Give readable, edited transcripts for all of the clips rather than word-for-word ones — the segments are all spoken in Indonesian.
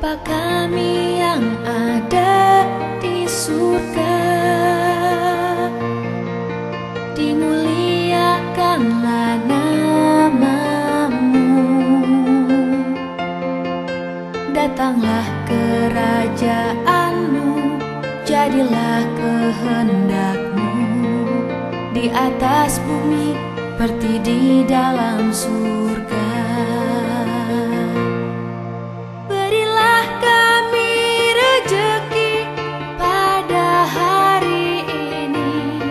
Bapa kami yang ada di surga, dimuliakanlah nama-Mu. Datanglah kerajaan-Mu, jadilah kehendak-Mu di atas bumi seperti di dalam surga. Berilah kami rejeki pada hari ini,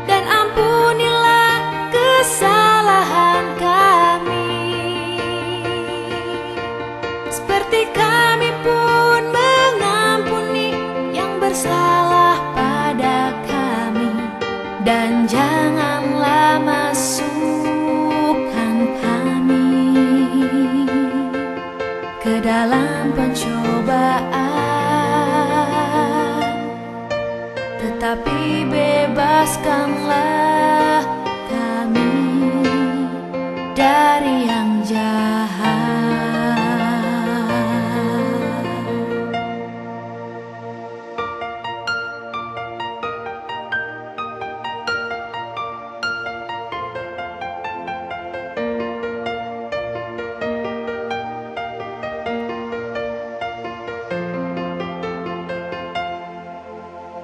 dan ampunilah kesalahan kami, seperti kami pun mengampuni yang bersalah pada kami. Dan janganlah masukkan kami ke dalam pencobaan, tetapi bebaskanlah kami dari yang jahat.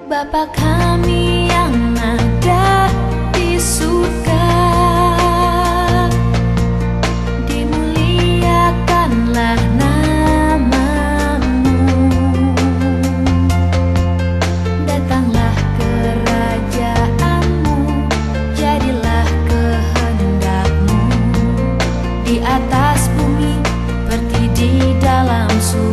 Bapa kami yang ada di surga, dimuliakanlah nama-Mu. Datanglah kerajaan-Mu, jadilah kehendak-Mu di atas bumi seperti di dalam surga.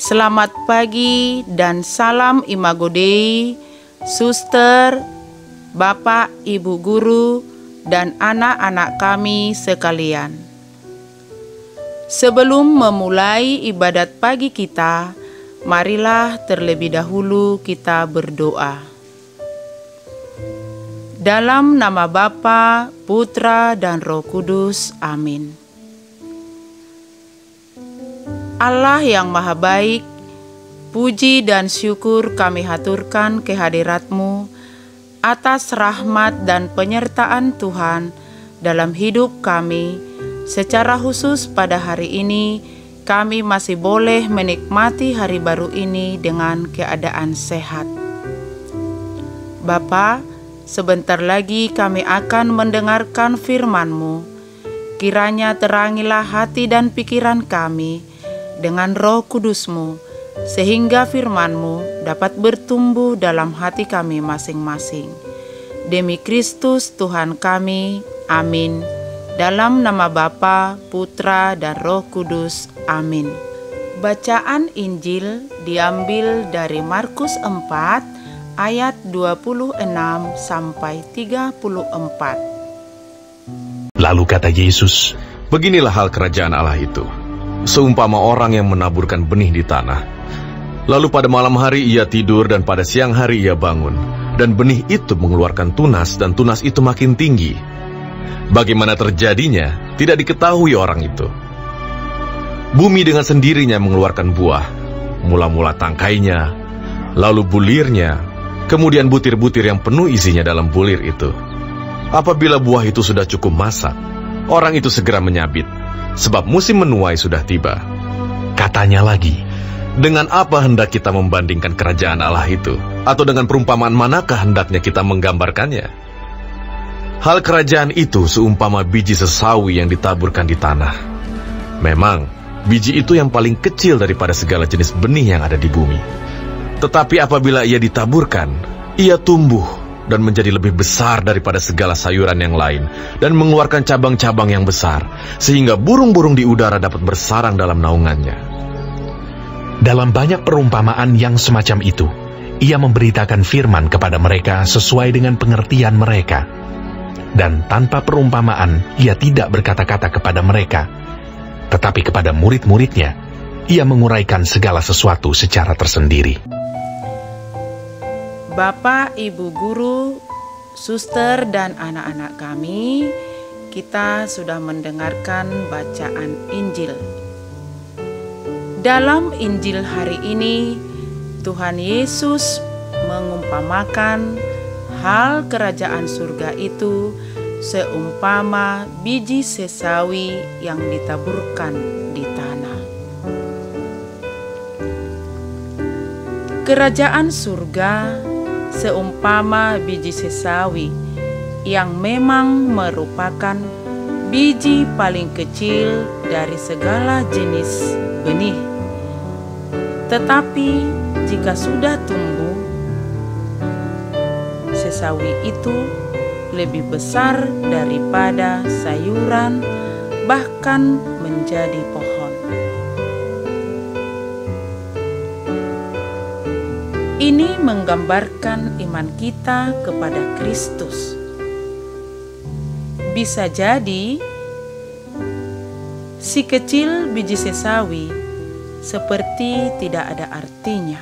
Selamat pagi dan salam Imago Dei, suster, bapak, ibu guru, dan anak-anak kami sekalian. Sebelum memulai ibadat pagi kita, marilah terlebih dahulu kita berdoa. Dalam nama Bapa, Putra, dan Roh Kudus. Amin. Allah yang maha baik, puji dan syukur kami haturkan kehadirat-Mu atas rahmat dan penyertaan Tuhan dalam hidup kami. Secara khusus pada hari ini, kami masih boleh menikmati hari baru ini dengan keadaan sehat. Bapa, sebentar lagi kami akan mendengarkan firman-Mu. Kiranya terangilah hati dan pikiran kami dengan Roh Kudus-Mu, sehingga firman-Mu dapat bertumbuh dalam hati kami masing-masing. Demi Kristus Tuhan kami, amin. Dalam nama Bapa, Putra, dan Roh Kudus, amin. Bacaan Injil diambil dari Markus 4 ayat 26 sampai 34. Lalu kata Yesus, "Beginilah hal kerajaan Allah itu. Seumpama orang yang menaburkan benih di tanah. Lalu pada malam hari ia tidur dan pada siang hari ia bangun. Dan benih itu mengeluarkan tunas dan tunas itu makin tinggi. Bagaimana terjadinya tidak diketahui orang itu. Bumi dengan sendirinya mengeluarkan buah, mula-mula tangkainya, lalu bulirnya, kemudian butir-butir yang penuh isinya dalam bulir itu. Apabila buah itu sudah cukup masak, orang itu segera menyabit, sebab musim menuai sudah tiba." Katanya lagi, "Dengan apa hendak kita membandingkan kerajaan Allah itu? Atau dengan perumpamaan manakah hendaknya kita menggambarkannya? Hal kerajaan itu seumpama biji sesawi yang ditaburkan di tanah. Memang, biji itu yang paling kecil daripada segala jenis benih yang ada di bumi. Tetapi apabila ia ditaburkan, ia tumbuh dan menjadi lebih besar daripada segala sayuran yang lain, dan mengeluarkan cabang-cabang yang besar, sehingga burung-burung di udara dapat bersarang dalam naungannya." Dalam banyak perumpamaan yang semacam itu, ia memberitakan firman kepada mereka sesuai dengan pengertian mereka. Dan tanpa perumpamaan, ia tidak berkata-kata kepada mereka, tetapi kepada murid-muridnya, ia menguraikan segala sesuatu secara tersendiri. Bapak, Ibu Guru, Suster, dan anak-anak kami, kita sudah mendengarkan bacaan Injil. Dalam Injil hari ini, Tuhan Yesus mengumpamakan hal kerajaan surga itu seumpama biji sesawi yang ditaburkan di tanah. Kerajaan surga seumpama biji sesawi yang memang merupakan biji paling kecil dari segala jenis benih. Tetapi jika sudah tumbuh, sesawi itu lebih besar daripada sayuran, bahkan menjadi pohon. Ini menggambarkan iman kita kepada Kristus. Bisa jadi si kecil biji sesawi seperti tidak ada artinya.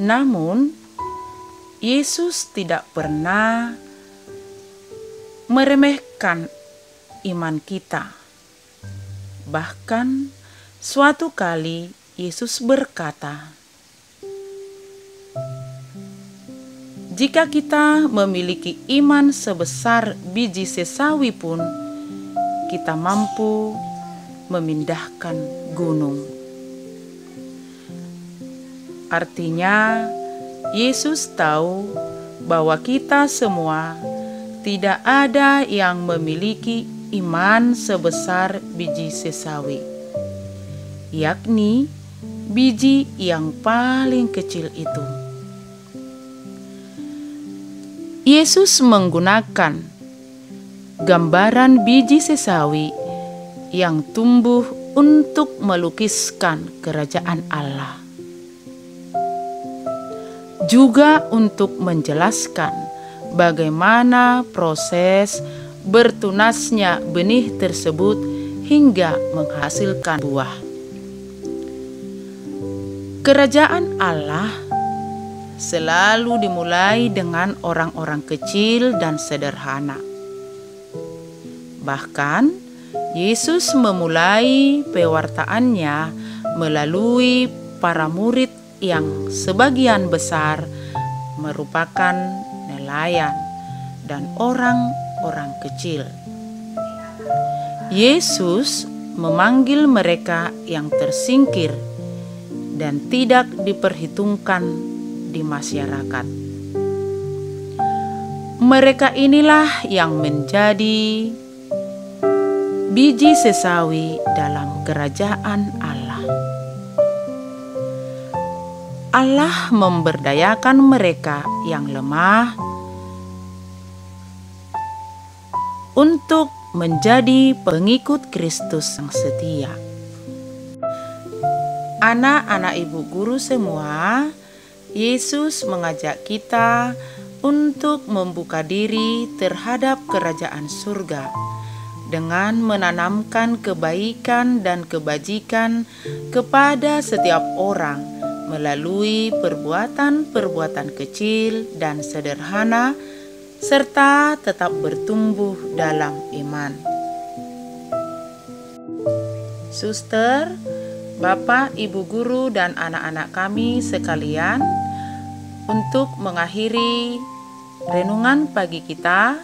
Namun, Yesus tidak pernah meremehkan iman kita. Bahkan, suatu kali Yesus berkata, "Jika kita memiliki iman sebesar biji sesawi pun, kita mampu memindahkan gunung." Artinya, Yesus tahu bahwa kita semua tidak ada yang memiliki iman sebesar biji sesawi, yakni biji yang paling kecil itu. Yesus menggunakan gambaran biji sesawi yang tumbuh untuk melukiskan kerajaan Allah, juga untuk menjelaskan bagaimana proses bertunasnya benih tersebut hingga menghasilkan buah. Kerajaan Allah selalu dimulai dengan orang-orang kecil dan sederhana. Bahkan, Yesus memulai pewartaannya melalui para murid yang sebagian besar merupakan nelayan dan orang-orang kecil. Yesus memanggil mereka yang tersingkir dan tidak diperhitungkan di masyarakat. Mereka inilah yang menjadi biji sesawi dalam kerajaan Allah. Allah memberdayakan mereka yang lemah untuk menjadi pengikut Kristus yang setia. Anak-anak ibu guru semua, Yesus mengajak kita untuk membuka diri terhadap kerajaan surga dengan menanamkan kebaikan dan kebajikan kepada setiap orang melalui perbuatan-perbuatan kecil dan sederhana, serta tetap bertumbuh dalam iman. Suster, Bapak, Ibu guru, dan anak-anak kami sekalian, untuk mengakhiri renungan pagi kita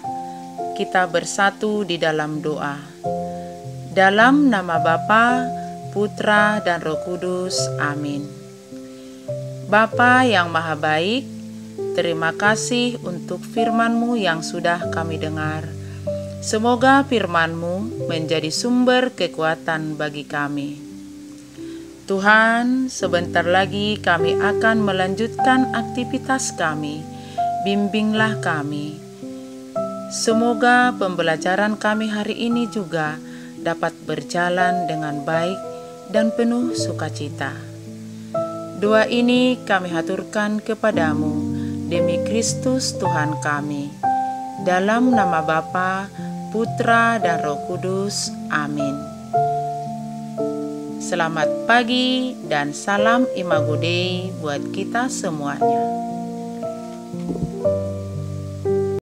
bersatu di dalam doa. Dalam nama Bapa, Putra, dan Roh Kudus. Amin. Bapa yang Maha Baik, terima kasih untuk firman-Mu yang sudah kami dengar. Semoga firman-Mu menjadi sumber kekuatan bagi kami. Tuhan, sebentar lagi kami akan melanjutkan aktivitas kami. Bimbinglah kami. Semoga pembelajaran kami hari ini juga dapat berjalan dengan baik dan penuh sukacita. Doa ini kami haturkan kepadamu demi Kristus Tuhan kami. Dalam nama Bapa, Putra, dan Roh Kudus. Amin. Selamat pagi dan salam Imago Dei buat kita semuanya.